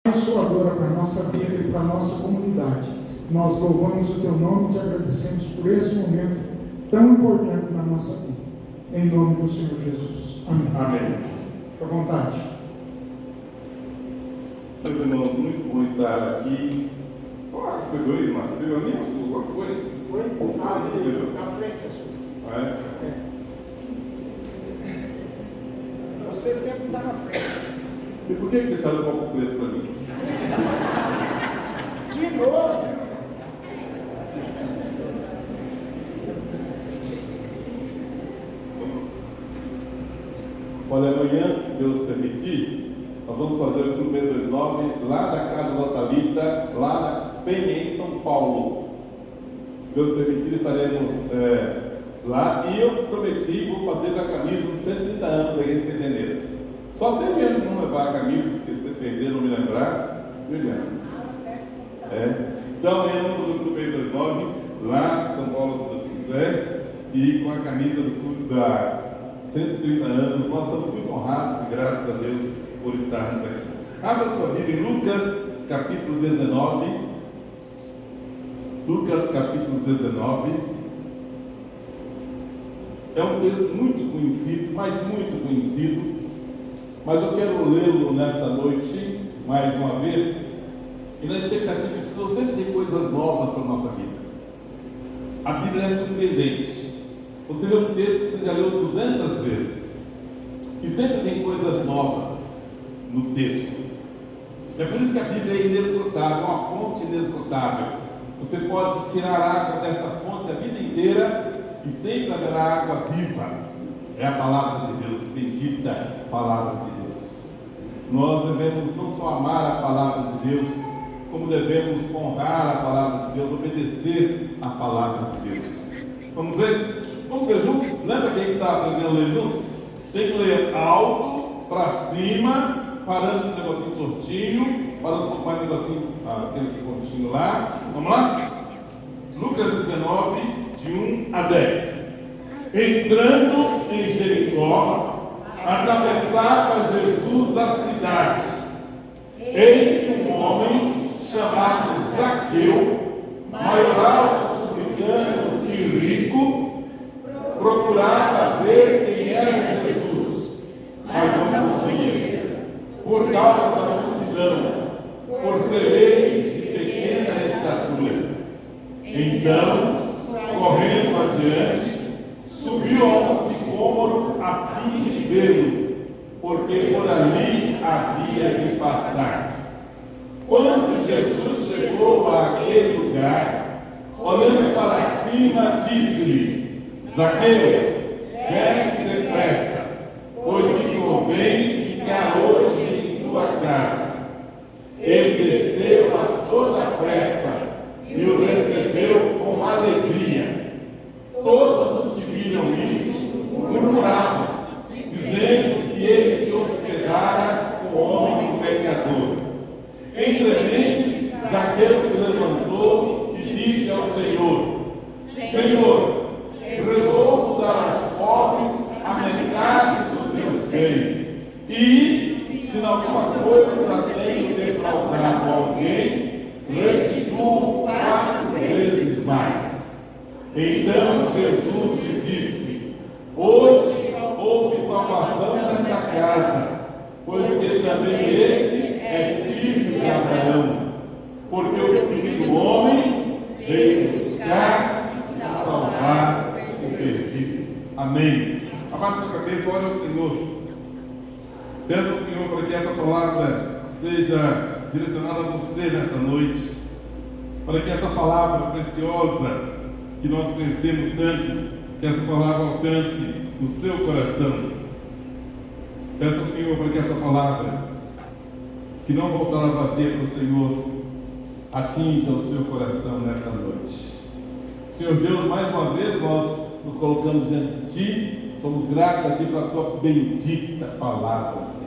abençoadora para a nossa vida e para a nossa comunidade. Nós louvamos o Teu nome e te agradecemos por esse momento tão importante na nossa vida. Em nome do Senhor Jesus. Amém. Amém. Fique à vontade. Meus irmãos, muito bom estar aqui. Foi dois, mas pegou a minha sua? Qual foi? Foi? Ali, na frente a sua. É? Você sempre está na frente. E por que deixaram o copo preto para mim? De novo. Olha, amanhã, se Deus permitir, nós vamos fazer o Clube 29 lá da Casa da Thalita, lá na Penha, em São Paulo. Se Deus permitir, estaremos lá. E eu prometi, vou fazer com a camisa dos 130 anos da Igreja Pederneiras. Só se eu não levar a camisa, esquecer, perder, não me lembrar, se engano. Então, amanhã vamos fazer o Clube 29 lá em São Paulo, se Deus quiser, e com a camisa do Clube da 130 anos, nós estamos muito honrados e gratos a Deus por estarmos aqui. Abra sua Bíblia em Lucas, capítulo 19. Lucas, capítulo 19. É um texto muito conhecido, mas muito conhecido. Mas eu quero lê-lo nesta noite, mais uma vez, e na expectativa de que o Senhor sempre tem coisas novas para a nossa vida. A Bíblia é surpreendente. Você lê um texto que você já leu 200 vezes, e sempre tem coisas novas no texto. É por isso que a Bíblia é inesgotável, uma fonte inesgotável. Você pode tirar água desta fonte a vida inteira e sempre haverá água viva. É a palavra de Deus, bendita palavra de Deus. Nós devemos não só amar a palavra de Deus, como devemos honrar a palavra de Deus, obedecer a palavra de Deus. Vamos ver? Vamos ver juntos? Lembra quem está aprendendo a ler juntos? Tem que ler alto, para cima, parando com um negocinho tortinho, parando um pouco mais um negocinho, aquele pontinho lá. Vamos lá? Lucas 19, de 1 a 10. Entrando em Jericó, atravessava Jesus a cidade. Eis um homem chamado Zaqueu, maioral dos publicanos e rico, procurava ver quem era Jesus, mas não podia, por causa da multidão, por ser ele de pequena estatura. Então, correndo adiante, subiu a um sicômoro a fim de vê-lo, porque por ali havia de passar. Quando Jesus chegou àquele lugar, olhando para cima, disse-lhe: Zaqueu, desce depressa, pois me convém ficar hoje em tua casa. Ele desceu a toda pressa e o recebeu com alegria. Todos os que viram isso murmuravam, dizendo que ele se hospedara com o homem pecador. Entre mentes, Zaqueu se levantou e disse ao Senhor: Senhor, resolvo dar aos pobres a metade dos meus bens, e, se em alguma coisa tenho defraudado alguém, restituo 4 vezes mais. Então Jesus lhe disse: hoje houve salvação nesta casa, pois que também este é filho de Abraão, porque o Filho do Homem veio buscar e salvar o perdido. Amém. Abaixe sua cabeça, olha ao Senhor. Peça ao Senhor para que essa palavra seja direcionada a você nessa noite, para que essa palavra preciosa que nós conhecemos tanto, que essa palavra alcance o seu coração. Peça ao Senhor para que essa palavra, que não voltará vazia para o Senhor, atinja o seu coração nesta noite. Senhor Deus, mais uma vez nós nos colocamos diante de Ti, somos gratos a Ti pela Tua bendita palavra, Senhor.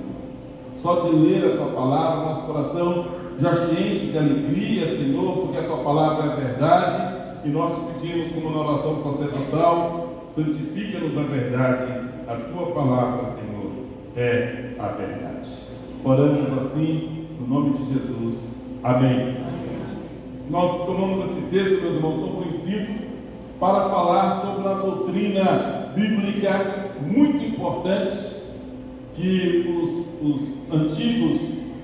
Só de ler a Tua palavra, nosso coração já se enche de alegria, Senhor, porque a Tua palavra é verdade, e nós te pedimos, como na oração sacerdotal, santifica-nos na verdade, a Tua palavra, Senhor, é a verdade. Oramos assim, no nome de Jesus. Amém. Nós tomamos esse texto, meus irmãos, tão conhecido, para falar sobre uma doutrina bíblica muito importante que os antigos,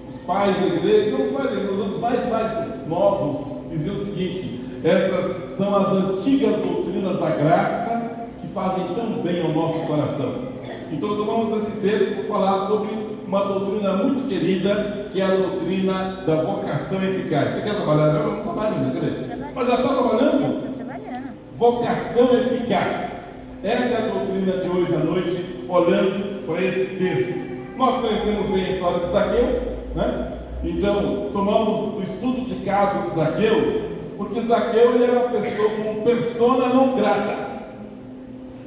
os pais da igreja, os mais novos, diziam o seguinte: essas são as antigas doutrinas da graça que fazem tão bem ao nosso coração. Então tomamos esse texto para falar sobre uma doutrina muito querida, que é a doutrina da vocação eficaz. Você quer trabalhar? Eu não trabalho ainda, querido. Mas já está trabalhando? Estou trabalhando. Vocação eficaz. Essa é a doutrina de hoje à noite, olhando para esse texto. Nós conhecemos bem a história de Zaqueu, né? Então, tomamos o estudo de caso de Zaqueu, porque Zaqueu ele era uma pessoa com persona não grata.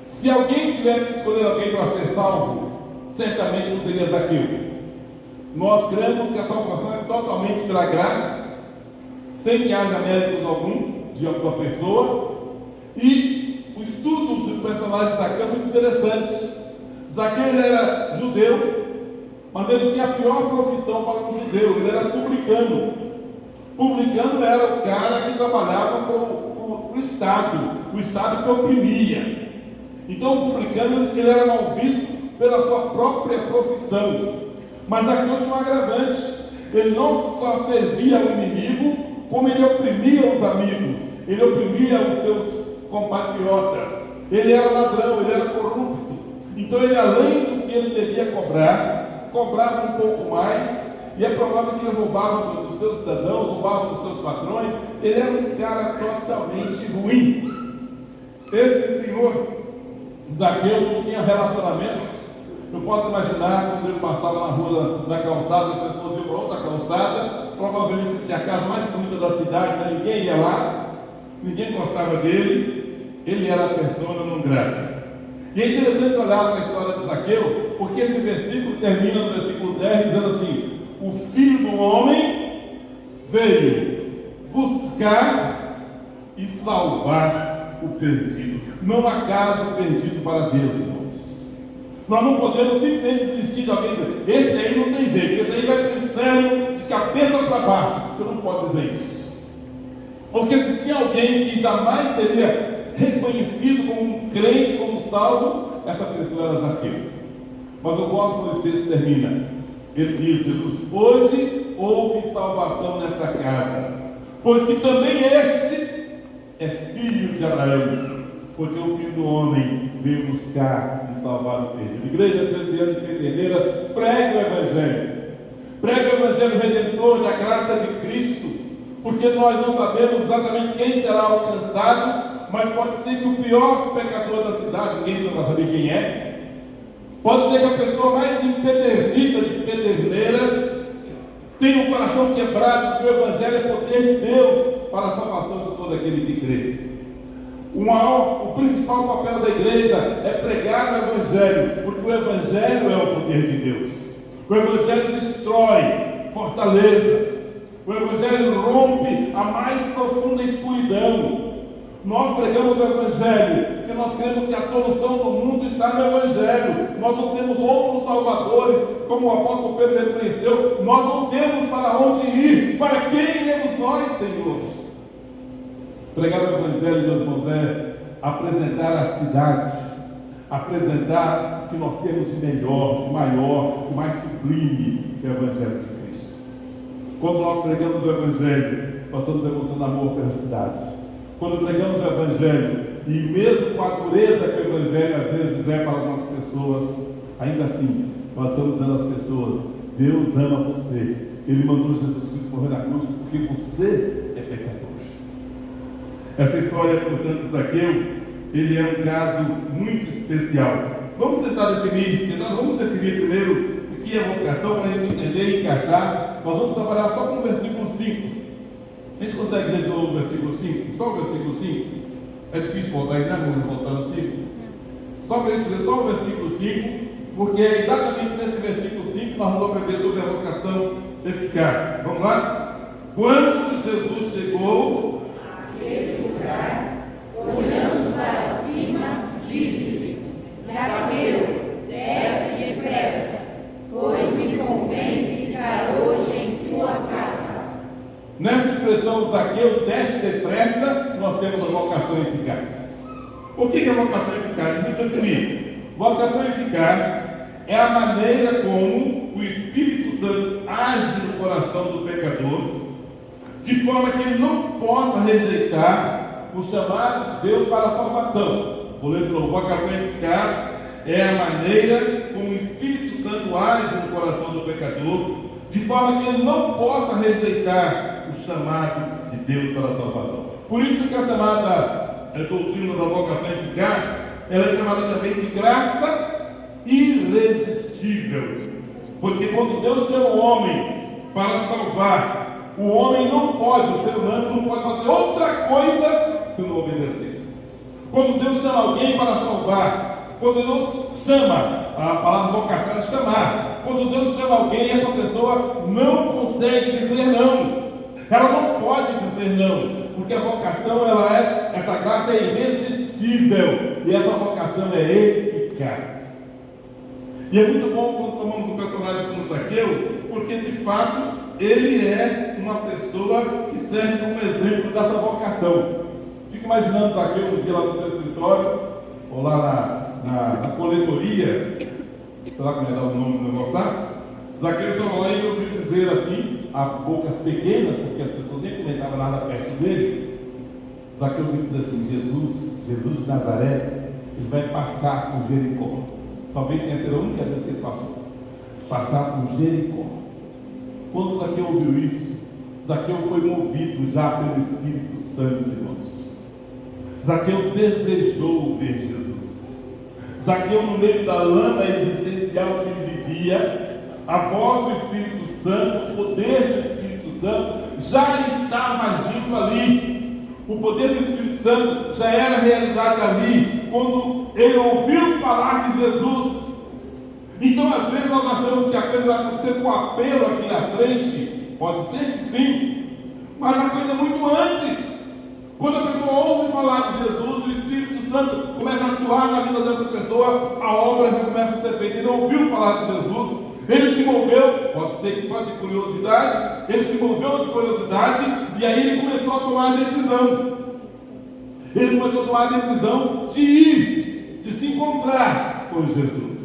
Se alguém tivesse que escolher alguém para ser salvo, certamente não seria Zaqueu. Nós cremos que a salvação é totalmente pela graça, sem que haja méritos algum de alguma pessoa. E o estudo do personagem de Zaqueu é muito interessante. Zaqueu ele era judeu, mas ele tinha a pior profissão para um judeu: ele era publicano. Publicano era o cara que trabalhava para o Estado que oprimia. Então o publicano ele era mal visto pela sua própria profissão. Mas aqui tinha um agravante: ele não só servia ao inimigo, como ele oprimia os amigos, ele oprimia os seus compatriotas. Ele era ladrão, ele era corrupto. Então ele, além do que ele devia cobrar, cobrava um pouco mais. E é provável que ele roubava dos seus cidadãos, roubava dos seus patrões. Ele era um cara totalmente ruim. Esse senhor Zaqueu não tinha relacionamento. Eu posso imaginar quando ele passava na rua, na calçada, as pessoas iam para outra calçada. Provavelmente ele tinha a casa mais bonita da cidade, mas ninguém ia lá, ninguém gostava dele. Ele era a persona não grata. E é interessante olhar para a história de Zaqueu, porque esse versículo termina no versículo 10 dizendo assim: o Filho do Homem veio buscar e salvar o perdido. Não há caso perdido para Deus, irmãos. Nós não podemos simplesmente desistir de alguém e dizer: esse aí não tem jeito, esse aí vai para o inferno de cabeça para baixo. Você não pode dizer isso. Porque se tinha alguém que jamais seria reconhecido como um crente, como salvo, essa pessoa era Zaqueu. Mas eu gosto quando esse texto termina. Ele diz: Jesus, hoje houve salvação nesta casa, pois que também este é filho de Abraão, porque o Filho do Homem veio buscar e salvar o perdido. Igreja Presbiteriana de Pederneiras, pregue o Evangelho. Pregue o Evangelho redentor da graça de Cristo, porque nós não sabemos exatamente quem será alcançado, mas pode ser que o pior pecador da cidade, ninguém vai saber quem é. Pode ser que a pessoa mais empedernida de Pederneiras tenha o coração quebrado, porque o Evangelho é poder de Deus para a salvação de todo aquele que crê. O principal papel da igreja é pregar o Evangelho, porque o Evangelho é o poder de Deus. O Evangelho destrói fortalezas. O Evangelho rompe a mais profunda escuridão. Nós pregamos o Evangelho porque nós cremos que a solução do mundo está no Evangelho. Nós não temos outros salvadores, como o apóstolo Pedro reconheceu. Nós não temos para onde ir. Para quem iremos nós, Senhor? Pregar o Evangelho, meus irmãos, é apresentar a cidade, apresentar o que nós temos de melhor, de maior, de mais sublime, que é o Evangelho de Cristo. Quando nós pregamos o Evangelho, nós estamos demonstrando amor pela cidade. Quando pregamos o Evangelho, e mesmo com a dureza que o Evangelho às vezes é para algumas pessoas, ainda assim, nós estamos dizendo às pessoas: Deus ama você. Ele mandou Jesus Cristo morrer na cruz porque você é pecador. Essa história, portanto, de Zaqueu, ele é um caso muito especial. Vamos tentar definir, vamos definir primeiro o que é vocação, para a gente entender e encaixar. Nós vamos trabalhar só com o versículo 5. A gente consegue ler de novo o versículo 5? Só o versículo 5? É difícil voltar aí, né? Vamos voltar no 5? Só para a gente ler só o versículo 5, porque é exatamente nesse versículo 5 que nós vamos aprender sobre a vocação eficaz. Vamos lá? Quando Jesus chegou Aquele lugar, olhando para cima, disse-lhe: Zaqueu, desce depressa, pois me convém ficar hoje em tua Nessa expressão, Zaqueu desce depressa, nós temos a vocação eficaz. O que é a vocação eficaz? Vou definir. Vocação eficaz é a maneira como o Espírito Santo age no coração do pecador, de forma que ele não possa rejeitar o chamado de Deus para a salvação. Vou ler de novo. Vocação eficaz é a maneira como o Espírito Santo age no coração do pecador, de forma que ele não possa rejeitar o chamado de Deus para a salvação. Por isso que a chamada doutrina da vocação eficaz, ela é chamada também de graça irresistível. Porque quando Deus chama o homem para salvar, o homem não pode, o ser humano não pode fazer outra coisa se não obedecer. Quando Deus chama alguém para salvar, quando Deus chama, a palavra vocação é chamar. Quando Deus chama alguém, essa pessoa não consegue dizer não. Ela não pode dizer não, porque a vocação, essa graça é irresistível e essa vocação é eficaz. E é muito bom quando tomamos um personagem como Zaqueu, porque de fato ele é uma pessoa que serve como exemplo dessa vocação. Fico imaginando Zaqueu um dia lá no seu escritório, ou lá na coletoria, sei lá como é dar o nome do negócio lá. Zaqueu estava lá e ouviu dizer assim, a bocas pequenas, porque as pessoas nem comentavam nada perto dele. Zaqueu ouviu dizer assim: Jesus de Nazaré, ele vai passar por Jericó. Talvez tenha sido a única vez que ele passar por Jericó. Quando Zaqueu ouviu isso, Zaqueu foi movido já pelo Espírito Santo, irmãos. Zaqueu desejou ver Jesus. Zaqueu, no meio da lama existencial que ele vivia, a voz do Espírito Santo, o poder do Espírito Santo já estava agindo ali. O poder do Espírito Santo já era realidade ali, quando ele ouviu falar de Jesus. Então, às vezes, nós achamos que a coisa vai acontecer com apelo aqui na frente. Pode ser que sim, mas a coisa é muito antes. Quando a pessoa ouve falar de Jesus, o Espírito Santo começa a atuar na vida dessa pessoa, a obra já começa a ser feita. Ele ouviu falar de Jesus, ele se moveu, pode ser que só de curiosidade, ele se moveu de curiosidade, e aí ele começou a tomar a decisão. Ele começou a tomar a decisão de ir, de se encontrar com Jesus.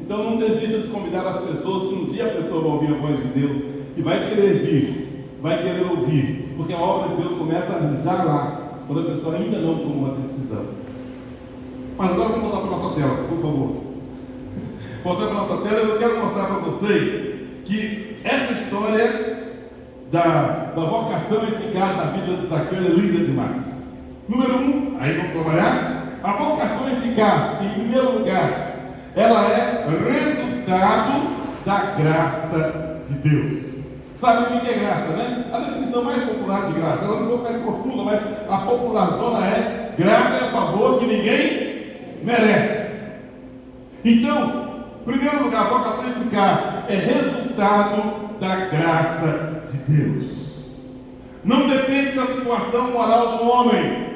Então não desista de convidar as pessoas, que um dia a pessoa vai ouvir a voz de Deus e vai querer vir, vai querer ouvir, porque a obra de Deus começa já lá, quando a pessoa ainda não tomou uma decisão. Mas agora vamos voltar para a nossa tela, por favor. Voltando para a nossa tela, eu quero mostrar para vocês que essa história da vocação eficaz na vida de Zaqueu é linda demais. Número 1, aí vamos trabalhar. A vocação eficaz, em primeiro lugar, ela é resultado da graça de Deus. Sabe o que é graça, né? A definição mais popular de graça, ela é um pouco mais profunda, mas a popular zona é: graça é favor que ninguém merece. Então, em primeiro lugar, a vocação eficaz é resultado da graça de Deus. Não depende da situação moral do homem.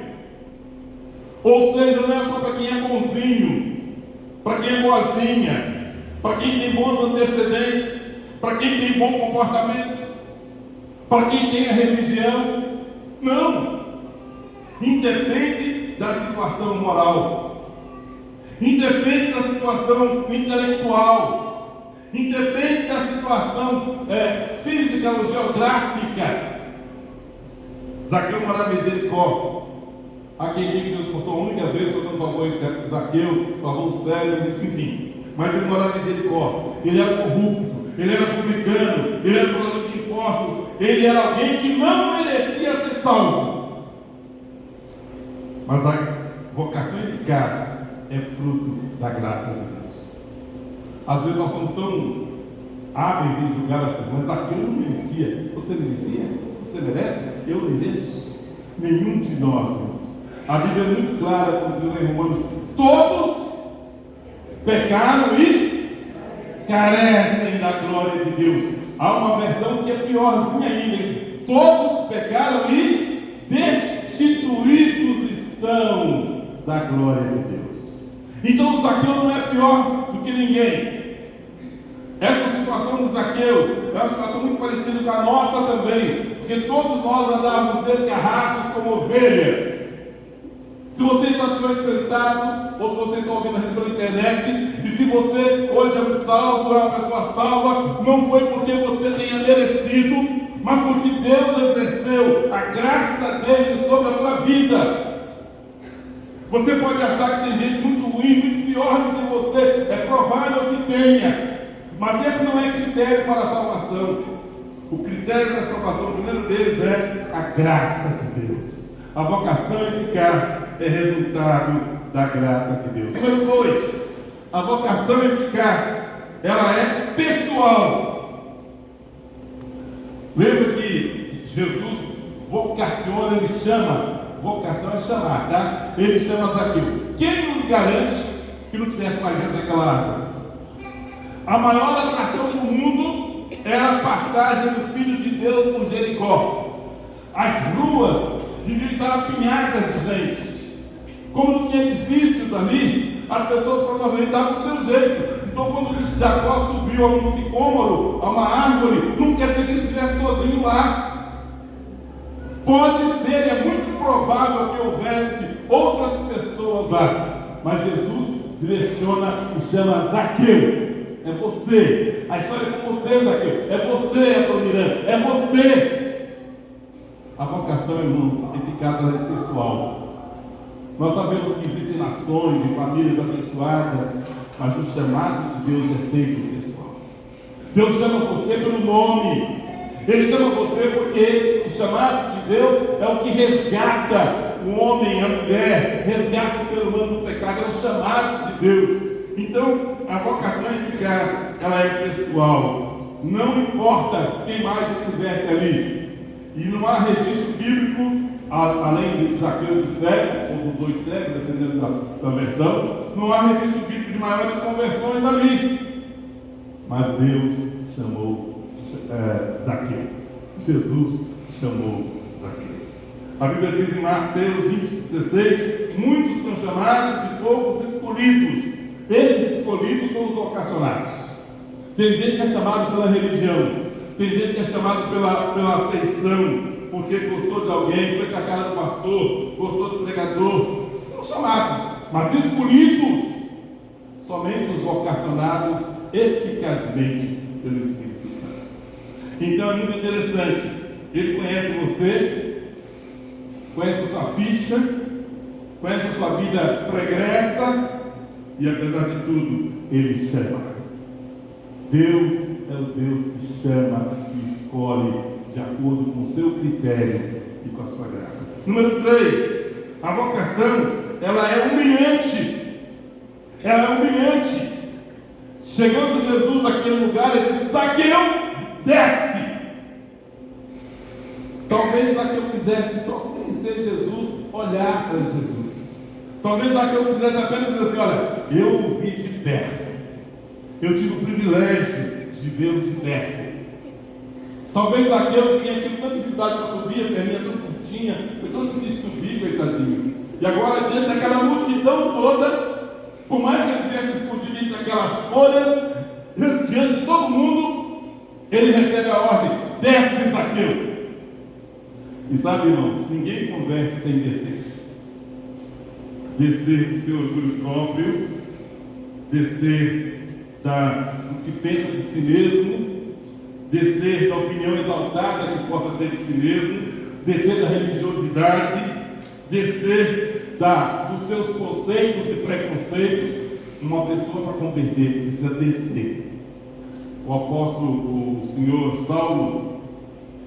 Ou seja, não é só para quem é bonzinho, para quem é boazinha, para quem tem bons antecedentes, para quem tem bom comportamento, para quem tem a religião. Não. Independe da situação moral, independe da situação intelectual, independe da situação física ou geográfica. Zaqueu morava em Jericó. Há quem diga que Deus passou a única vez que não salvou Zaqueu, salvou o cérebro, enfim. Mas ele morava em Jericó. Ele era corrupto, ele era publicano, ele era cobrador de impostos, ele era alguém que não merecia ser salvo. Mas a vocação eficaz é fruto da graça de Deus. Às vezes nós somos tão hábeis em julgar as pessoas, mas Zaqueu não merecia. Você merecia? Você merece? Eu mereço. Nenhum de nós, irmãos. A Bíblia é muito clara quando diz em Romanos: todos pecaram e carecem da glória de Deus. Há uma versão que é piorzinha ainda: diz, todos pecaram e destituídos estão da glória de Deus. Então Zaqueu não é pior do que ninguém. Essa situação do Zaqueu é uma situação muito parecida com a nossa também, porque todos nós andávamos desgarrados como ovelhas. Se você está aqui sentado, ou se você está ouvindo a gente pela internet, e se você hoje é um salvo, é uma pessoa salva, não foi porque você tenha merecido, mas porque Deus exerceu a graça dele sobre a sua vida. Você pode achar que tem gente muito ruim, muito pior do que você, é provável que tenha, mas esse não é critério para a salvação. O critério da salvação, o primeiro deles é a graça de Deus. A vocação eficaz é resultado da graça de Deus. Número 2, a vocação eficaz, ela é pessoal. Lembra que Jesus vocaciona, ele chama, vocação é chamar, tá? Ele chama Zaqueu. Quem nos garante que não tivesse mais gente daquela árvore? A maior atração do mundo era a passagem do Filho de Deus por Jericó. As ruas deviam estar apinhadas de gente. Como não tinha edifícios ali, as pessoas provavelmente davam o seu jeito. Então, quando Jacó subiu a um sicômoro, a uma árvore, não quer dizer que ele estivesse sozinho lá. Pode ser, é muito provável que houvesse outras pessoas lá. Mas Jesus direciona e chama Zaqueu. É você. A história é com você, Zaqueu. É você, Adoniran. É você. A vocação, irmãos, eficaz, ela é pessoal. Nós sabemos que existem nações e famílias abençoadas, mas o chamado de Deus é sempre pessoal. Deus chama você pelo nome. Ele chama você porque o chamado de Deus é o que resgata o homem, a mulher, resgata o ser humano do pecado, é o chamado de Deus. Então, a vocação eficaz, ela é pessoal. Não importa quem mais estivesse ali. E não há registro bíblico, além de Zaqueu do cego, ou dos 2 cegos, dependendo da versão, não há registro bíblico de maiores conversões ali. Mas Deus chamou Zaqueu. Jesus chamou Zaqueu. A Bíblia diz em Mateus 20:16, muitos são chamados e poucos escolhidos. Esses escolhidos são os vocacionados. Tem gente que é chamado pela religião, tem gente que é chamado pela afeição, porque gostou de alguém, foi com a cara do pastor, gostou do pregador. São chamados, mas escolhidos, somente os vocacionados eficazmente pelo Espírito Santo. Então é muito interessante. Ele conhece você, conhece a sua ficha, conhece a sua vida pregressa, e apesar de tudo, Ele chama. Deus é o Deus que chama e escolhe de acordo com o seu critério e com a sua graça. Número 3, a vocação, ela é humilhante. Ela é humilhante. Chegando Jesus naquele lugar, ele disse: Zaqueu, desce. Talvez Zaqueu quisesse só conhecer Jesus, olhar para Jesus. Talvez Zaqueu quisesse apenas dizer assim: olha, eu o vi de perto. Eu tive o privilégio de vê-lo de perto. Talvez Zaqueu tinha tido tanta dificuldade para subir, a perninha tão curtinha, foi tão difícil subir, coitadinho. E agora, diante daquela multidão toda, por mais que ele tivesse escondido entre aquelas folhas, diante de todo mundo, ele recebe a ordem: desce, Zaqueu. E sabe, irmãos, ninguém converte sem descer. Descer do seu orgulho próprio, descer do que pensa de si mesmo, descer da opinião exaltada que possa ter de si mesmo, descer da religiosidade, descer dos seus conceitos e preconceitos. Uma pessoa para converter precisa descer. O apóstolo, o senhor Saulo,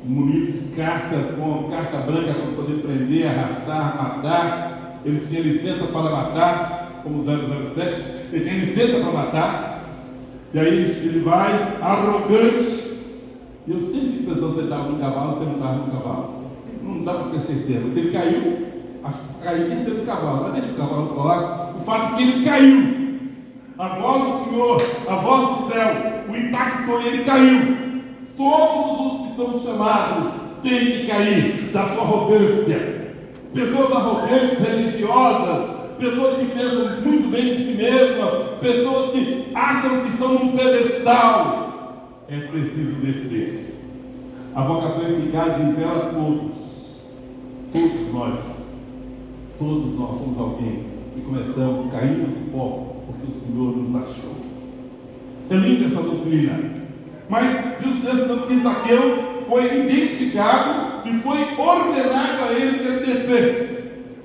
munido de cartas, com carta branca para poder prender, arrastar, matar, ele tinha licença para matar, como 007, ele tinha licença para matar. E aí ele vai arrogante. E eu sempre fico pensando: você estava no cavalo, você não estava no cavalo. Não dá para ter certeza. Ele caiu, caiu tinha que ser no cavalo, mas deixa o cavalo para lá. O fato é que ele caiu. A voz do Senhor, a voz do céu, o impactou e ele caiu. Todos os que são chamados têm que cair da sua arrogância. Pessoas arrogantes, religiosas, pessoas que pensam muito bem de si mesmas, pessoas que acham que estão num pedestal. é preciso descer. A vocação eficaz revela todos nós somos alguém que começamos caindo do pó, porque o Senhor nos achou. É linda essa doutrina, mas justamente porque Zaqueu foi identificado e foi ordenado a ele que ele descesse.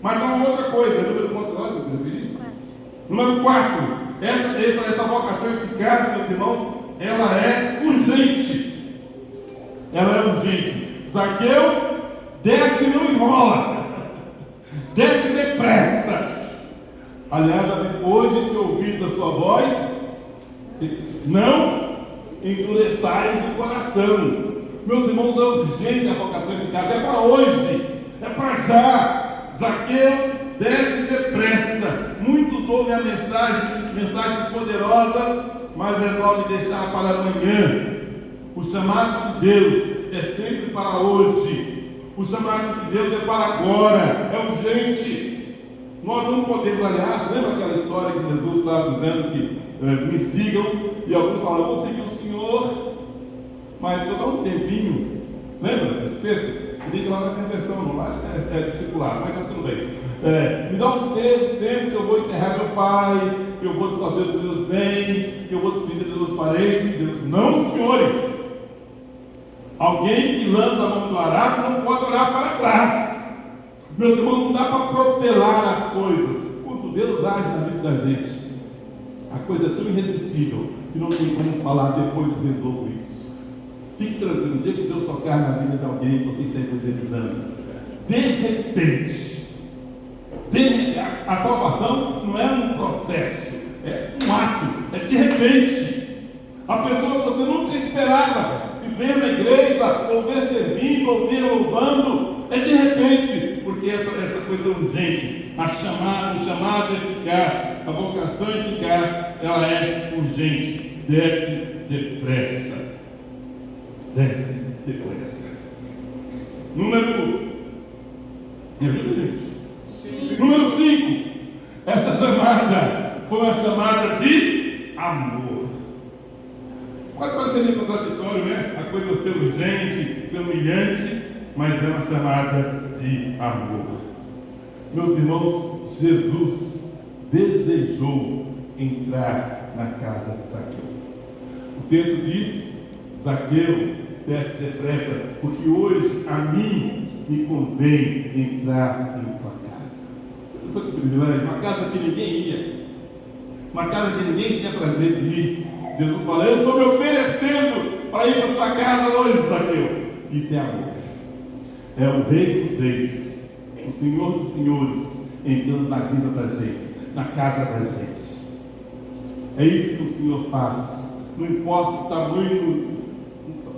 Mas há uma outra coisa, número 4, essa vocação eficaz, meus irmãos, ela é urgente. Ela é urgente. Zaqueu desce e não enrola, desce depressa. Aliás, hoje, se ouvir da sua voz, não endureçais o coração. Meus irmãos, é urgente a vocação eficaz, é para hoje, é para já. Zaqueu desce depressa. Muitos ouvem a mensagens poderosas, mas resolvem deixar para amanhã. O chamado de Deus é sempre para hoje. O chamado de Deus é para agora, é urgente. Nós não podemos, aliás, lembra aquela história que Jesus estava dizendo que me sigam, e alguns falam, eu vou seguir o Senhor, mas se eu dar um tempinho, lembra desse texto? Liga lá na conversão, não acho que é discipulado, mas está tudo bem. Me dá um tempo que eu vou enterrar meu pai, que eu vou desfazer dos meus bens, que eu vou despedir dos meus parentes. Jesus, não, senhores. Alguém que lança a mão do arado não pode olhar para trás. Meus irmãos, não dá para protelar as coisas. Quando Deus age na vida da gente, a coisa é tão irresistível que não tem como falar depois eu resolvo isso. Fique tranquilo, no dia que Deus tocar na vida de alguém, você está evangelizando. De repente, a salvação não é um processo, é um ato, é de repente. A pessoa que você nunca esperava viver na igreja, ou ver servindo, ou ver louvando, é de repente, porque essa coisa é urgente. O chamado eficaz, a vocação eficaz, ela é urgente. Desce depressa. Desce depressa. Número 5. Essa chamada foi uma chamada de amor. Pode parecer meio contraditório, né? A coisa ser urgente, ser humilhante, mas é uma chamada de amor. Meus irmãos, Jesus desejou entrar na casa de Zaqueu. O texto diz: Zaqueu, desce depressa, porque hoje a mim me convém entrar em tua casa. Eu sou que privilégio, uma casa que ninguém ia, uma casa que ninguém tinha prazer de ir. Jesus fala: eu estou me oferecendo para ir para sua casa hoje, Zaqueu. Isso é amor. É o Rei dos Reis, o Senhor dos Senhores, entrando na vida da gente, na casa da gente. É isso que o Senhor faz. Não importa o tamanho,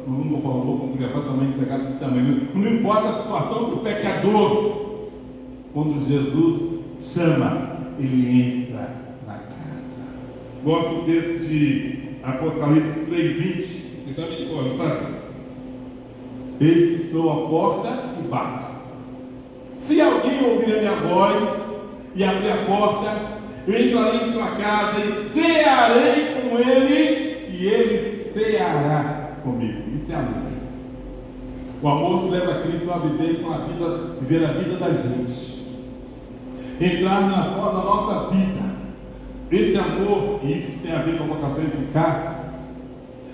não vou falar louco, porque faz tamanho de pecado do tamanho. Não importa a situação do pecador. Quando Jesus chama, ele entra na casa. Gosto do texto de Apocalipse 3:20. Vocês sabem de cor, não sabe? Eis que estou à porta e bato. Se alguém ouvir a minha voz e abrir a porta, eu entrarei em sua casa e cearei com ele, e ele ceará comigo. Isso é amor. O amor que leva Cristo a viver a vida da gente. Entrar na nossa vida. Esse amor, e isso tem a ver com a vocação eficaz,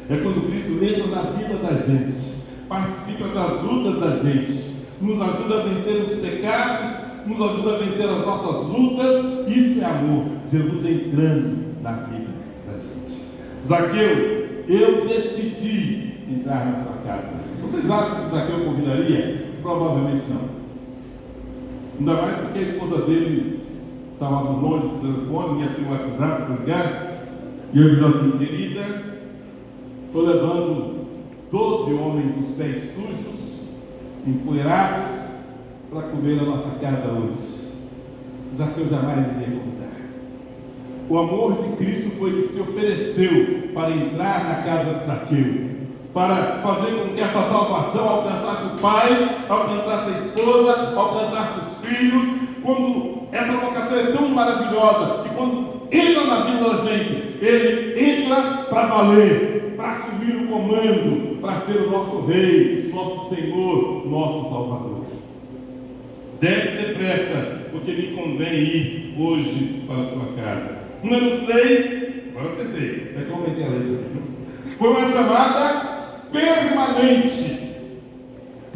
é quando Cristo entra na vida da gente, participa das lutas da gente, nos ajuda a vencer os pecados, nos ajuda a vencer as nossas lutas. Isso é amor. Jesus entrando na vida da gente. Zaqueu, eu decidi entrar na sua casa. Vocês acham que Zaqueu convidaria? Provavelmente não. Ainda mais porque a esposa dele estava longe do telefone, ia ter o WhatsApp para ligar, e eu disse assim: querida, estou levando 12 homens dos pés sujos, empoeirados, para comer na nossa casa hoje. Zaqueu jamais iria contar. O amor de Cristo foi que se ofereceu para entrar na casa de Zaqueu, para fazer com que essa salvação alcançasse o pai, alcançasse a esposa, alcançasse os filhos. Quando essa vocação é tão maravilhosa, que quando entra na vida da gente, ele entra para valer, para assumir o comando, para ser o nosso Rei, nosso Senhor, nosso Salvador. Desce depressa, porque me convém ir hoje para a tua casa. Número 6, agora você tem, vai que eu aumentei a letra. Foi uma chamada permanente.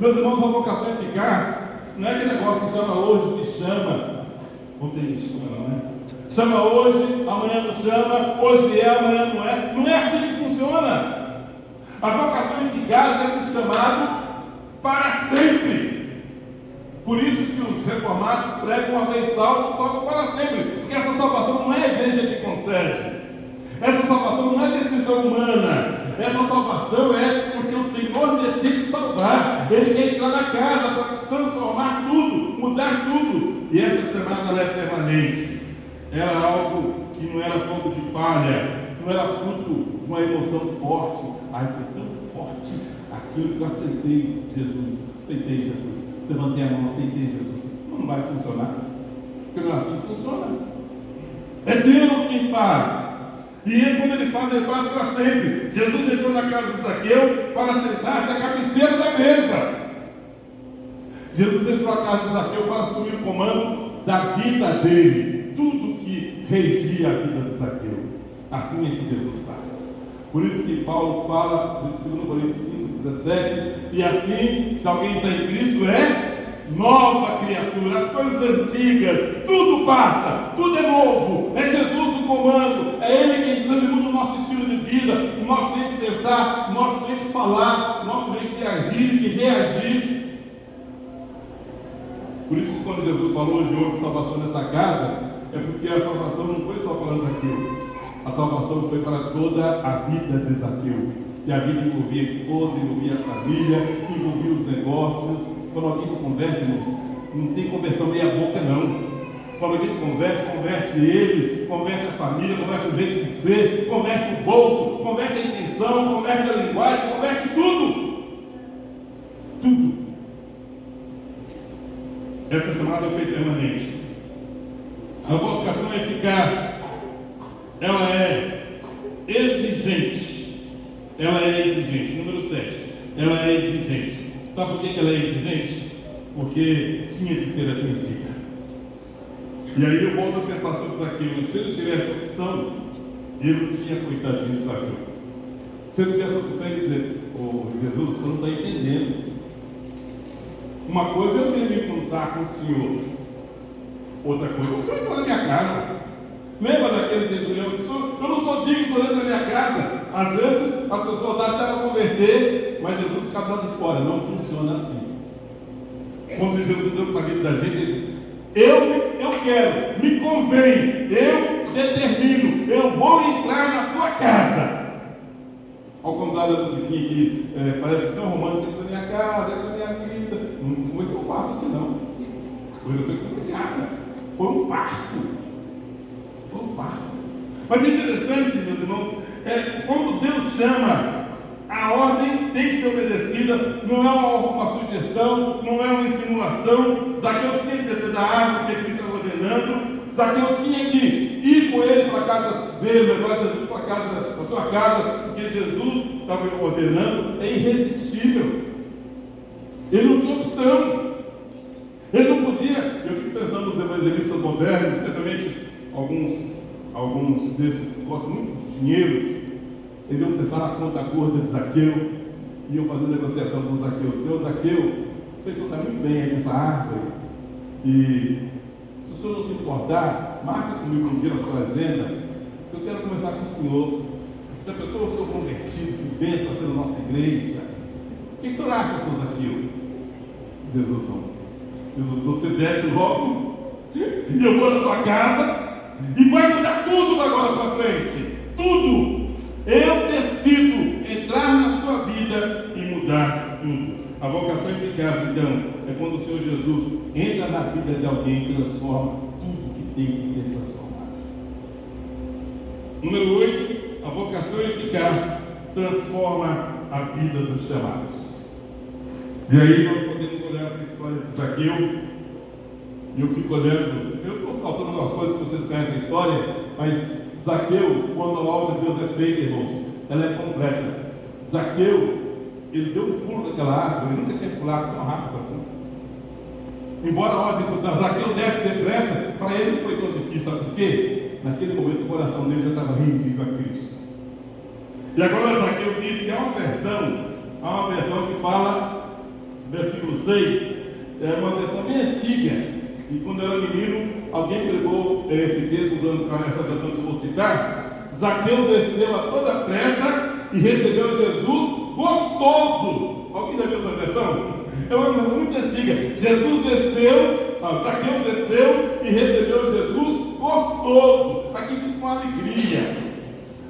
Meus irmãos, uma vocação eficaz não é aquele negócio que chama hoje, que chama. Não tem isso, não, né? Chama hoje, amanhã não chama, hoje é, amanhã não é. Não é assim que funciona. A vocação eficaz é um chamado para sempre. Por isso que os reformados pregam uma vez salvo, salvo para sempre. Porque essa salvação não é a igreja que concede. Essa salvação não é decisão humana. Essa salvação é porque o Senhor decide salvar. Ele quer entrar na casa para transformar tudo, mudar tudo. E essa chamada ela é permanente. Era algo que não era fogo de palha, não era fruto de uma emoção forte. Ai, foi tão forte aquilo que eu aceitei Jesus. Levantei a mão, aceitei Jesus. Não vai funcionar, porque não é assim que funciona. É Deus quem faz. E ele, quando ele faz para sempre. Jesus entrou na casa de Zaqueu para sentar-se à cabeceira da mesa. Jesus entrou na casa de Zaqueu para assumir o comando da vida dele. Tudo que regia a vida de Zaqueu. Assim é que Jesus faz. Por isso que Paulo fala, em 2 Coríntios 5:17, e assim, se alguém está em Cristo, é nova criatura. As coisas antigas, tudo passa, tudo é novo. É Jesus o comando, é Ele quem muda o nosso estilo de vida, o nosso jeito de pensar, o nosso jeito de falar, o nosso jeito de agir, de reagir. Por isso que quando Jesus falou hoje houve salvação nessa casa, é porque a salvação não foi só para Zaqueu. A salvação foi para toda a vida de Zaqueu. E a vida envolvia a esposa, envolvia a família, envolvia os negócios. Quando alguém se converte, irmãos, não tem conversão meia boca, não. Quando alguém converte ele, converte a família, converte o jeito de ser, converte o bolso, converte a intenção, converte a linguagem, converte tudo. Tudo. Essa chamada foi permanente. A vocação é eficaz. Ela é exigente. Ela é exigente. Número 7. Ela é exigente. Sabe por que ela é exigente? Porque tinha que ser atendida. E aí eu volto a pensar sobre Zaqueu. Se ele tivesse opção, ele não tinha coitadinho de Zaqueu. Se ele tivesse opção de dizer, Jesus, você não está entendendo. Uma coisa é eu vir me contar com o Senhor. Outra coisa, o Senhor entrou na minha casa. Lembra daquele centurião que disse, eu não sou digno de entrar na minha casa. Às vezes as pessoas tentam converter, mas Jesus fica lá de fora. Não funciona assim. Quando Jesus entrou para a vida da gente, ele disse, eu quero, me convém, eu determino, eu vou entrar na sua casa. Ao contrário da musiquinha que parece tão romântica, entra na minha casa, entra na minha vida. Não foi que eu faço assim, não. Foi complicada. Foi um parto. Foi um parto. Mas é interessante, meus irmãos, quando Deus chama, a ordem tem que ser obedecida, não é uma sugestão, não é uma estimulação. Zaqueu tinha que descer da árvore, porque Cristo estava ordenando. Zaqueu tinha que ir com ele para a casa dele, levar Jesus para a sua casa, porque Jesus estava ordenando. É irresistível. Ele não tinha opção. Ele não podia. Eu fico pensando nos evangelistas modernos, especialmente alguns desses que gostam muito de dinheiro. Eles iam pensar na conta gorda de Zaqueu, iam fazer negociação com Zaqueu. Senhor Zaqueu, vocês está muito bem aí nessa árvore, e se o senhor não se importar, marca comigo um dia na sua agenda, que eu quero conversar com o senhor. Já pensou eu sou convertido, que bênção está sendo nossa igreja? O que o senhor acha, senhor Zaqueu? Jesus não. Jesus, você desce logo, e eu vou na sua casa, e vai mudar tudo da agora para frente. Tudo. Eu decido entrar na sua vida e mudar tudo. A vocação eficaz, então, é quando o Senhor Jesus entra na vida de alguém e transforma tudo que tem que ser transformado. Número 8, a vocação eficaz transforma a vida dos chamados. E aí nós podemos olhar para a história de Zaqueu, e eu fico olhando, eu estou saltando algumas coisas que vocês conhecem a história, mas Zaqueu, quando a obra de Deus é feita, irmãos, ela é completa. Zaqueu, ele deu um pulo daquela árvore, ele nunca tinha pulado tão rápido assim. Embora a ordem do Zaqueu desce depressa, para ele não foi tão difícil, sabe por quê? Naquele momento o coração dele já estava rendido a Cristo. E agora Zaqueu disse que há uma versão que fala, versículo 6, é uma versão bem antiga. E quando eu era menino, alguém pregou esse texto usando essa versão que eu vou citar. Zaqueu desceu a toda pressa e recebeu Jesus gostoso. Alguém já viu essa versão? É uma versão muito antiga. Zaqueu desceu e recebeu Jesus gostoso. Aqui diz com alegria.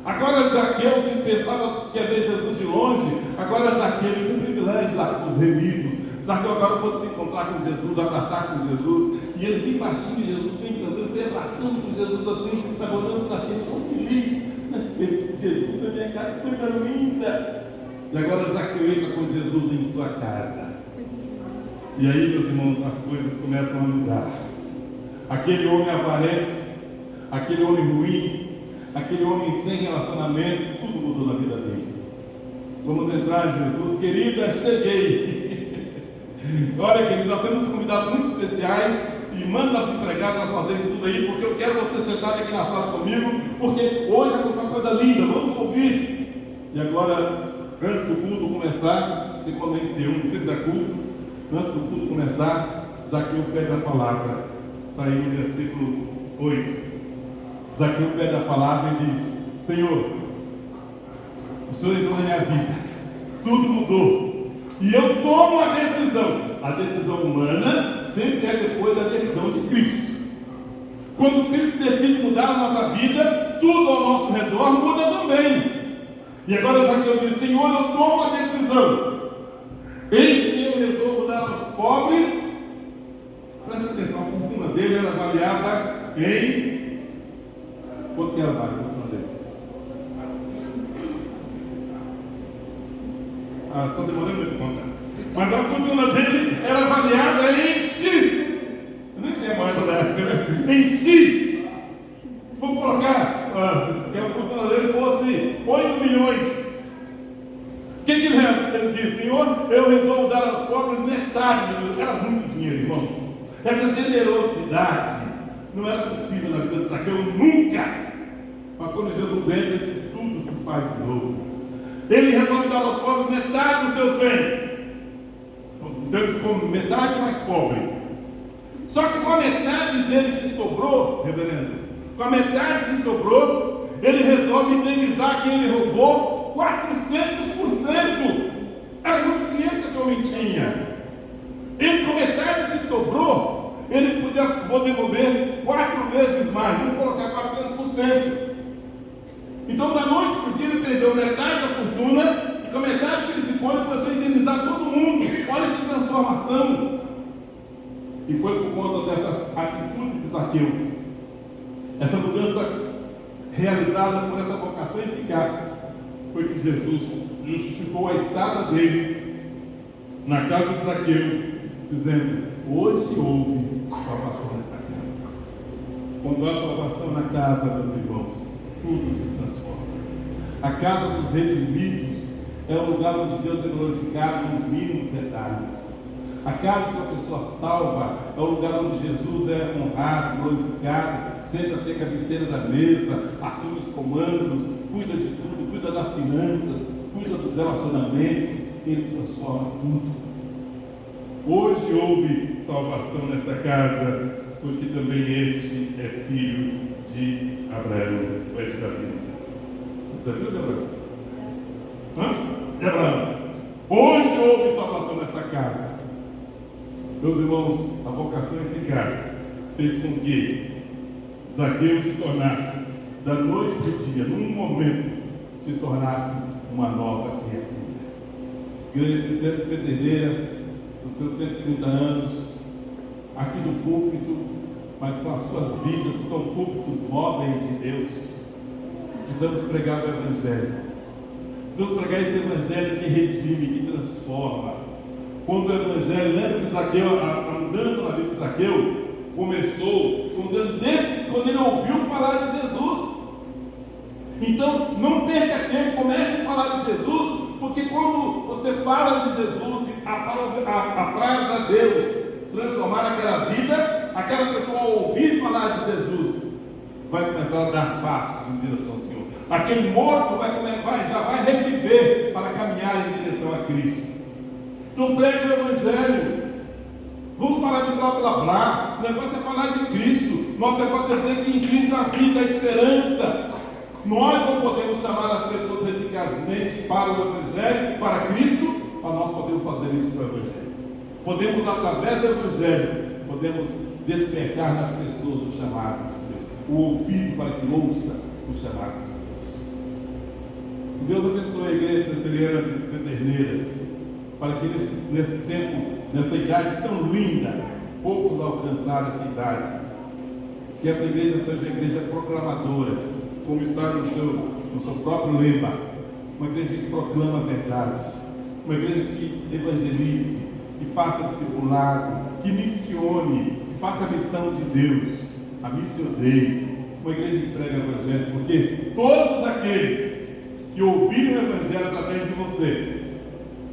Agora Zaqueu, que pensava que ia ver Jesus de longe, agora Zaqueu, esse é um privilégio lá com os remidos. Zaqueu agora pode se encontrar com Jesus, abraçar com Jesus, e ele bem baixinho, Jesus bem cantando, vem abraçando com Jesus assim, está olhando para cima, tão feliz. Ele disse: Jesus na minha casa, coisa linda. E agora Zaqueu entra com Jesus em sua casa. E aí, meus irmãos, as coisas começam a mudar. Aquele homem avarento, aquele homem ruim, aquele homem sem relacionamento, tudo mudou na vida dele. Vamos entrar em Jesus. Querida, cheguei. Olha, querido, nós temos convidados muito especiais e manda as empregadas fazerem tudo aí, porque eu quero você sentado aqui na sala comigo, porque hoje aconteceu uma coisa linda, vamos ouvir. E agora, antes do culto começar, e quando a gente se reúne sempre da culto, antes do culto começar, Zaqueu pede a palavra. Está aí no versículo 8. Zaqueu pede a palavra e diz: Senhor, o Senhor entrou na minha vida, tudo mudou, e eu tomo a decisão humana sempre é depois da decisão de Cristo. Quando Cristo decide mudar a nossa vida, tudo ao nosso redor muda também. E agora Zaqueu diz: Senhor, eu tomo a decisão, eis que eu resolvo dar aos pobres. Presta atenção, a fortuna dele era avaliada em... Quanto que era a fortuna dele? Estou demorando muito para contar. Mas a fortuna dele era avaliada em X. Eu nem sei a moeda da época, né? Em X. Vamos colocar que a fortuna dele fosse 8 milhões. O que ele disse? Senhor, eu resolvo dar aos pobres metade. Era muito dinheiro, irmãos. Essa generosidade não era possível na vida de Zaqueu nunca. Mas quando Jesus entra, tudo se faz de novo. Ele resolve dar aos pobres metade dos seus bens. Então ele ficou metade mais pobre. Só que com a metade dele que sobrou, reverendo, com a metade que sobrou, ele resolve indenizar quem ele roubou 400%. Era muito dinheiro que esse homem tinha. Ele, com metade que sobrou, ele podia devolver 4 vezes mais. Vamos colocar 400%. Então, da noite para o dia, ele perdeu metade da fortuna, e com a metade que ele ficou, ele começou a indenizar todo mundo. Olha que transformação! E foi por conta dessa atitude de Zaqueu, essa mudança realizada por essa vocação eficaz, foi que Jesus justificou a estada dele na casa de Zaqueu, dizendo: hoje houve salvação nesta casa. Quando há salvação na casa, meus irmãos, tudo se transforma. A casa dos redimidos é o lugar onde Deus é glorificado nos mínimos detalhes. A casa de uma pessoa salva é o lugar onde Jesus é honrado, glorificado, senta-se à cabeceira da mesa, assume os comandos, cuida de tudo, cuida das finanças, cuida dos relacionamentos, ele transforma tudo. Hoje houve salvação nesta casa, porque também este é filho de Abraão. Ou é de Davi? Você viu de Abraão? De Abraão. Hoje houve salvação nesta casa. Meus irmãos, a vocação eficaz fez com que Zaqueu se tornasse, da noite para o dia, num momento, se tornasse uma nova criatura. Igreja Cristiana de Pederneiras, os seus 130 anos, aqui do púlpito, mas com as suas vidas, são púlpitos móveis de Deus. Precisamos pregar o Evangelho. Precisamos pregar esse Evangelho que redime, que transforma. Quando o Evangelho, lembra de Zaqueu, a mudança na vida de Zaqueu começou quando ele ouviu falar de Jesus. Então, não perca tempo, comece de Jesus, porque quando você fala de Jesus e apraz a Deus transformar aquela vida, aquela pessoa ao ouvir falar de Jesus vai começar a dar passos em direção ao Senhor. Aquele morto já vai reviver para caminhar em direção a Cristo. Então pregue o Evangelho. Vamos parar de blá blá blá. O negócio é falar de Cristo. Nosso negócio é dizer que em Cristo há vida, há esperança. Nós não podemos chamar as pessoas eficazmente para o Evangelho, para Cristo, mas nós podemos fazer isso para o Evangelho. Podemos, através do Evangelho, podemos despertar nas pessoas o chamado de Deus, o ouvido para que ouça o chamado de Deus. Que Deus abençoe a Igreja Presbiteriana de Pederneiras, para que nesse tempo, nessa idade tão linda, poucos alcançaram essa idade. Que essa igreja seja uma igreja proclamadora, como está no seu próprio lema, uma igreja que proclama a verdade, uma igreja que evangelize, que faça discipulado, que missione, que faça a missão de Deus, a missio Dei, uma igreja que prega o Evangelho, porque todos aqueles que ouvirem o Evangelho através de você,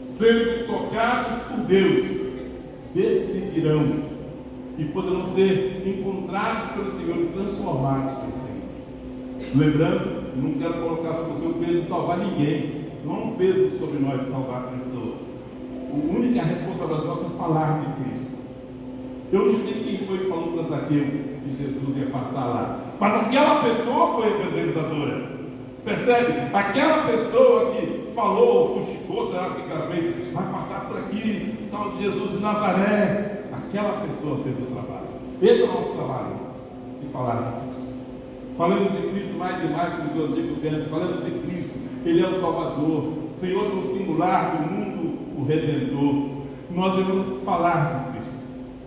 sendo tocados por Deus, decidirão e poderão ser encontrados pelo Senhor e transformados pelo Senhor. Lembrando, não quero colocar sobre o seu peso de salvar ninguém, não é um peso sobre nós de salvar pessoas. A única responsabilidade nossa é falar de Cristo. Eu não sei quem foi que falou para Zaqueu que Jesus ia passar lá, mas aquela pessoa foi evangelizadora. Percebe? Aquela pessoa que falou, fustigou, será que ela fez? Vai passar por aqui, tal de Jesus de Nazaré. Aquela pessoa fez o trabalho. Esse é o nosso trabalho, irmãos, de falar de Cristo. Falamos de Cristo mais e mais, como diz o antigo cântico. Falamos de Cristo, Ele é o Salvador, Senhor no singular do mundo, o Redentor. Nós devemos falar de Cristo,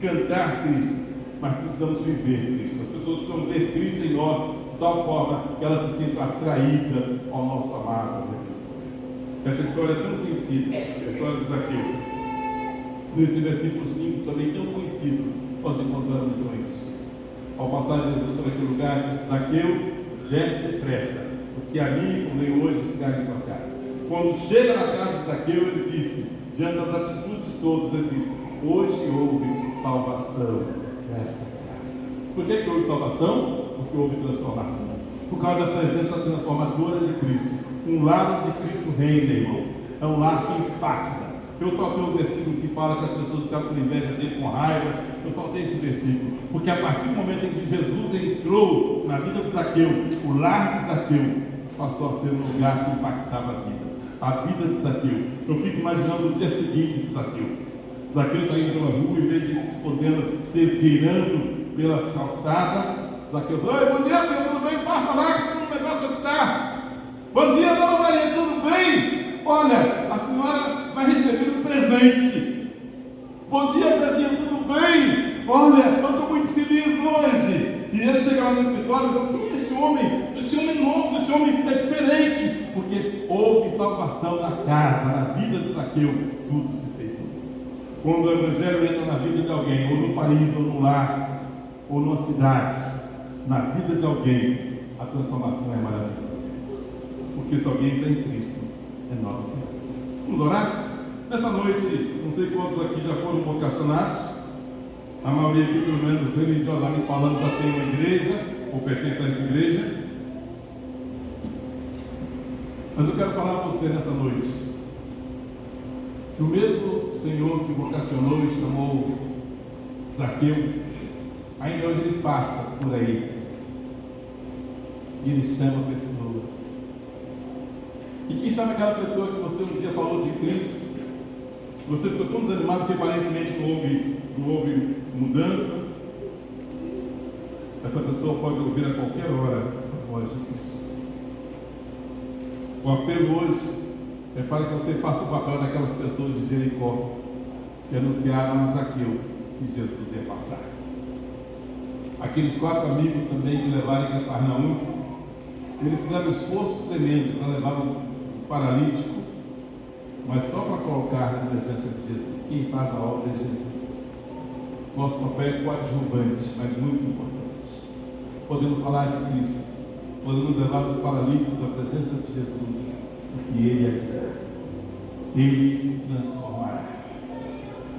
cantar Cristo, mas precisamos viver Cristo. As pessoas precisam ver Cristo em nós, de tal forma que elas se sintam atraídas ao nosso amado Redentor. Essa história é tão conhecida, a história de Zaqueu. Nesse versículo 5, também tão conhecido, nós encontramos com isso. Ao passar Jesus por aquele lugar, disse: Zaqueu, desce depressa, porque a mim convém hoje ficar em tua casa. Quando chega na casa de Zaqueu, ele disse, diante das atitudes todas, ele disse: hoje houve salvação nesta casa. Por que houve salvação? Porque houve transformação. Por causa da presença transformadora de Cristo. Um lar onde Cristo reina, irmãos. É um lar que impacta. Eu saltei o versículo que fala que as pessoas ficaram com inveja dele, com raiva. Eu saltei esse versículo, porque a partir do momento em que Jesus entrou na vida de Zaqueu, o lar de Zaqueu passou a ser um lugar que impactava vidas. A vida de Zaqueu. Eu fico imaginando o dia seguinte de Zaqueu. Zaqueu saindo pela rua, em vez de se escondendo, se esgueirando pelas calçadas. Zaqueu disse: oi, bom dia, senhor, tudo bem? Passa lá que tem um negócio para te dar. Bom dia, dona Maria, tudo bem? Olha, a senhora vai receber um presente. Bom dia, Zezinho, tudo bem? Olha, eu estou muito feliz hoje. E ele chega lá no escritório e fala: quem é esse homem? Esse homem novo, esse homem é diferente. Porque houve salvação na casa, na vida de Zaqueu, tudo se fez novo. Quando o Evangelho entra na vida de alguém, ou no país, ou no lar, ou numa cidade, na vida de alguém, a transformação é maravilhosa. Porque se alguém está em Cristo, é nova. Vamos orar? Nessa noite, não sei quantos aqui já foram vocacionados. A maioria aqui, pelo menos religiosamente falando, já tem uma igreja, ou pertence a essa igreja. Mas eu quero falar a você nessa noite que o mesmo Senhor que vocacionou e chamou Zaqueu, ainda hoje ele passa por aí e ele chama pessoas. E quem sabe aquela pessoa que você um dia falou de Cristo, você ficou tão desanimado que aparentemente não houve mudança. Essa pessoa pode ouvir a qualquer hora a voz de Cristo. O apelo hoje é para que você faça o papel daquelas pessoas de Jericó que anunciaram a Zaqueu que Jesus ia passar. Aqueles 4 amigos também que levaram em Cafarnaum, eles fizeram um esforço tremendo para levar o paralítico, mas só para colocar na presença de Jesus. Quem faz a obra é Jesus. Nosso papel é coadjuvante, mas muito importante. Podemos falar de Cristo, podemos levar os paralíticos à presença de Jesus, que Ele as dá. Ele transformará.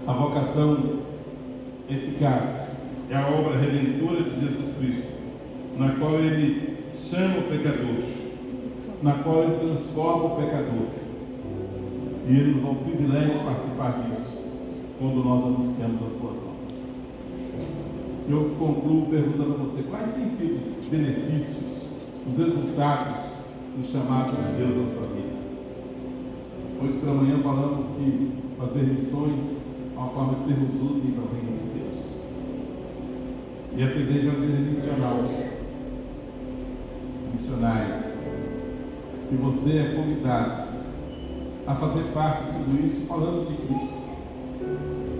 A vocação eficaz é a obra redentora de Jesus Cristo, na qual Ele chama o pecador, na qual Ele transforma o pecador. E Ele nos dá o privilégio de participar disso, quando nós anunciamos as boas novas. Eu concluo perguntando a você, quais têm sido os benefícios, os resultados do chamado de Deus na sua vida? Hoje pela manhã falamos que fazer missões é uma forma de sermos úteis ao reino de Deus. E essa igreja é uma igreja missionária. E você é convidado a fazer parte de tudo isso, falando de Cristo,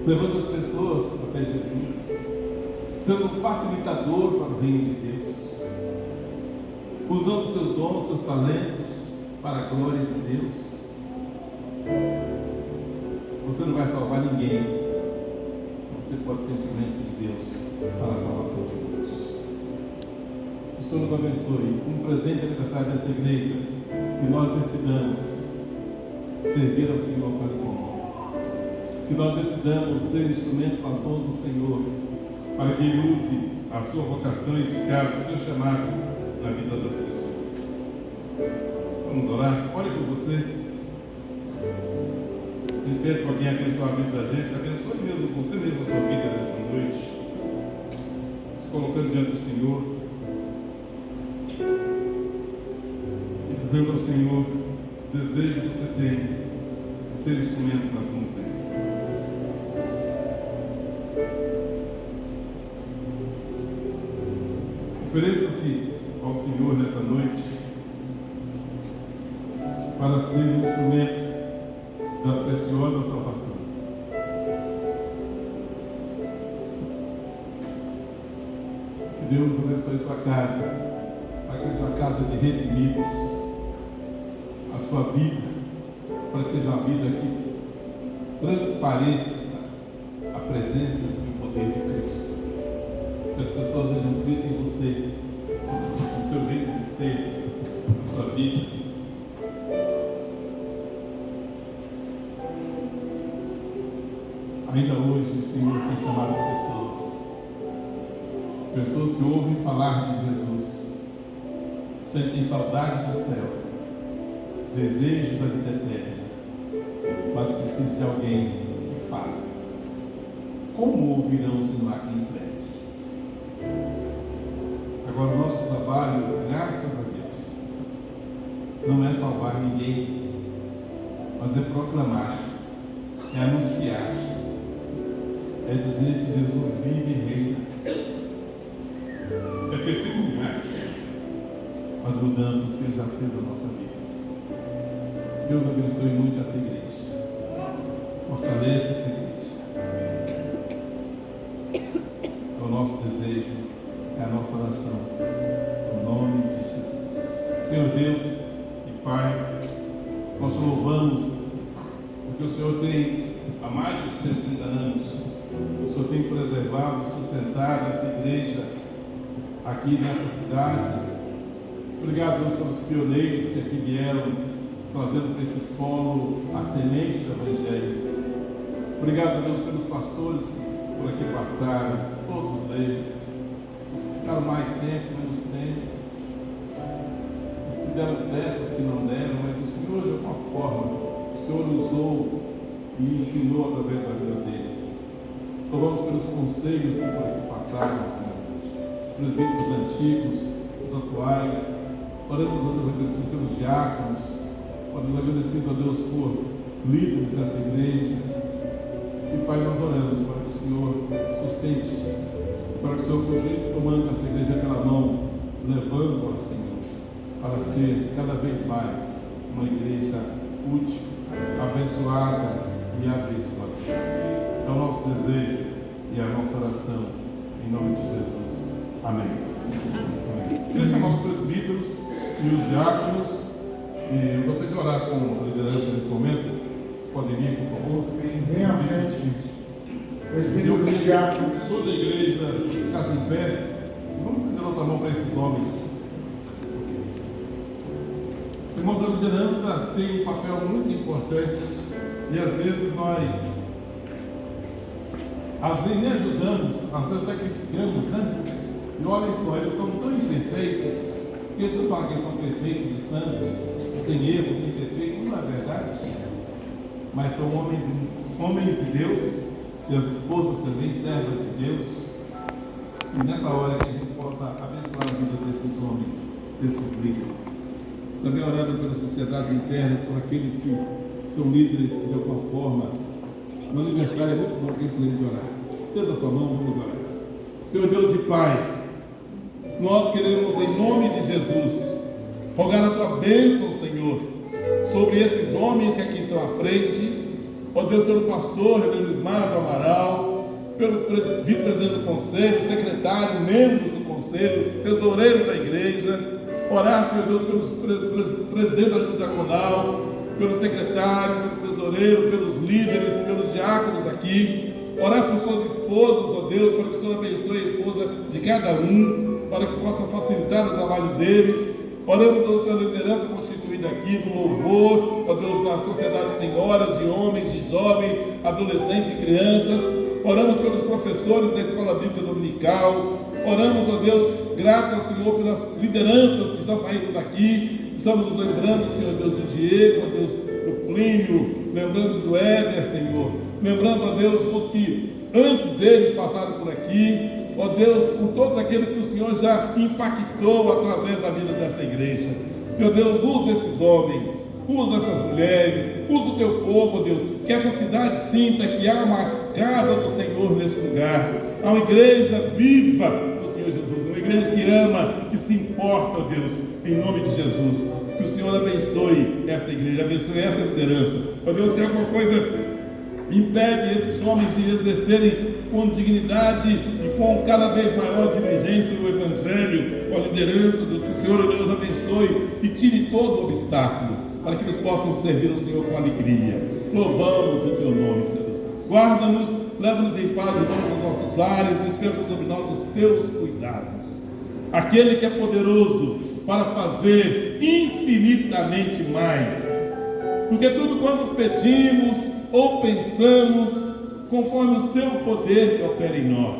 levando as pessoas até Jesus, sendo um facilitador para o reino de Deus, usando seus dons, seus talentos para a glória de Deus. Você não vai salvar ninguém, você pode ser instrumento de Deus para a salvação de todos. O Senhor nos abençoe. Um presente de aniversário desta igreja, que nós decidamos servir ao Senhor para o mundo. Que nós decidamos ser instrumentos nas mãos do Senhor, para que Ele use a sua vocação eficaz, o seu chamado na vida das pessoas. Vamos orar? Ore por você. Eu pede para alguém abençoar a vida da gente, abençoe mesmo você mesmo a sua vida nesta noite, se colocando diante do Senhor e dizendo ao Senhor o desejo que você tem de ser instrumento nas mãos dele. Ofereça-se ao Senhor nessa noite para ser um instrumento da preciosa salvação. Que Deus abençoe sua casa, para que seja uma casa de redimidos, a sua vida, para que seja uma vida que transpareça a presença e o poder de Cristo. Que as pessoas vejam Cristo em você, no seu jeito de ser, na sua vida. Ainda hoje o Senhor tem chamado pessoas que ouvem falar de Jesus, sentem saudade do céu, desejos da vida eterna, mas precisam de alguém que fale. Como ouvirão se não há quem pregue? Agora o nosso trabalho, graças a Deus, não é salvar ninguém, mas é proclamar, é anunciar, é dizer que Jesus vive e reina, é testemunhar as mudanças que Ele já fez na nossa vida. Deus abençoe muito esta igreja, fortaleça esta igreja. É o nosso desejo, é a nossa oração, no nome de Jesus. Senhor Deus e Pai, nós te louvamos porque o Senhor tem há mais de 130 anos. O Senhor tem preservado e sustentado esta igreja aqui nessa cidade. Obrigado, Deus, pelos pioneiros que aqui vieram, trazendo para esse solo a semente do Evangelho. Obrigado, Deus, pelos pastores que por aqui passaram, todos eles. Os que ficaram mais tempo, menos tempo. Os que deram certo, os que não deram, mas o Senhor, de alguma forma, o Senhor usou e ensinou através da vida deles. Louvamos pelos conselhos que por aqui passaram, Senhor, os presbíteros antigos, os atuais. Oramos a Deus agradecidos pelos diáconos, oramos agradecidos a Deus por líderes desta igreja. E Pai, nós oramos para que o Senhor sustente, para que o Senhor continue tomando essa igreja pela mão, levando-a, Senhor, para ser cada vez mais uma igreja útil, abençoada e abençoada. É o nosso desejo e a nossa oração, em nome de Jesus. Amém. Amém. Queria chamar os presbíteros e os diáconos, e eu gostaria de orar com a liderança nesse momento. Vocês podem vir, por favor? Vem à frente, gente. Presbíteros e diáconos. Toda a igreja ficasse em pé. Vamos estender nossa mão para esses homens. Você Irmãos, a liderança tem um papel muito importante e às vezes nós nem ajudamos, às vezes até criticamos, né? E olhem só, eles são tão imperfeitos, que eu estou falando que eles são perfeitos e santos, sem erro, sem defeito, não é verdade? Mas são homens de Deus, e as esposas também servas de Deus. E nessa hora que a gente possa abençoar a vida desses homens, desses líderes. Também orando pela sociedade interna, por aqueles que são líderes de alguma forma. No aniversário é muito bom que a gente lembre de orar. Estenda a sua mão, vamos orar. Senhor Deus e Pai, nós queremos em nome de Jesus rogar a tua bênção, Senhor, sobre esses homens que aqui estão à frente. Ó Deus, pelo pastor Reverendo Ismael Amaral, pelo vice-presidente do conselho, secretário, membros do conselho, tesoureiro da igreja. Orar, Senhor Deus, pelos presidentes da Junta Diaconal, pelo secretário, pelo tesoureiro, pelos líderes, pelos diáconos aqui. Orar por suas esposas, ó Deus, para que o Senhor abençoe a esposa de cada um, para que possa facilitar o trabalho deles. Oramos, Deus, pela liderança constituída aqui, do louvor, ó Deus, da sociedade de senhoras, de homens, de jovens, adolescentes e crianças. Oramos pelos professores da Escola Bíblica Dominical. Oramos, ó Deus, graças ao Senhor pelas lideranças que já saíram daqui. Estamos nos lembrando, Senhor Deus, do Diego, ó Deus, do Plínio, lembrando do Éder, Senhor. Lembrando, ó Deus, dos que antes deles passaram por aqui. Ó Deus, por todos aqueles que o Senhor já impactou através da vida desta igreja. Meu Deus, usa esses homens, usa essas mulheres, usa o teu povo, ó Deus, que essa cidade sinta que há uma casa do Senhor nesse lugar, há uma igreja viva do Senhor Jesus, uma igreja que ama, que se importa, ó Deus, em nome de Jesus. Que o Senhor abençoe esta igreja, abençoe essa liderança. Ó Deus, se alguma coisa impede esses homens de exercerem com dignidade e com cada vez maior diligência o Evangelho, com a liderança do Senhor, Deus abençoe e tire todo o obstáculo, para que eles possam servir ao Senhor com alegria. Louvamos o teu nome, Senhor. Guarda-nos, leva-nos em paz em todos os nossos lares, descansa sobre nós os teus cuidados. Aquele que é poderoso para fazer infinitamente mais do que tudo quanto pedimos ou pensamos, conforme o seu poder que opera em nós.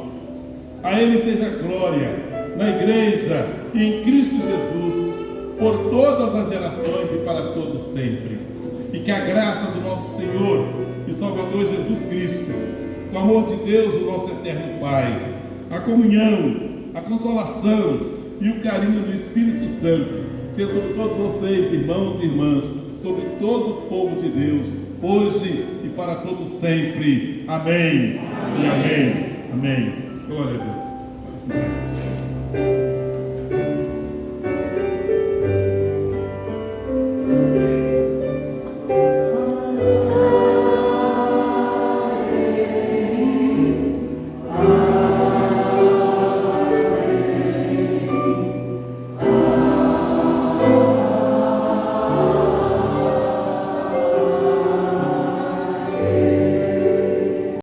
A Ele seja glória na igreja e em Cristo Jesus, por todas as gerações e para todos sempre. E que a graça do nosso Senhor e Salvador Jesus Cristo, o amor de Deus, o nosso eterno Pai, a comunhão, a consolação e o carinho do Espírito Santo seja sobre todos vocês, irmãos e irmãs, sobre todo o povo de Deus, hoje e para todos sempre. Amém. Amém. E amém. Amém. Glória a Deus.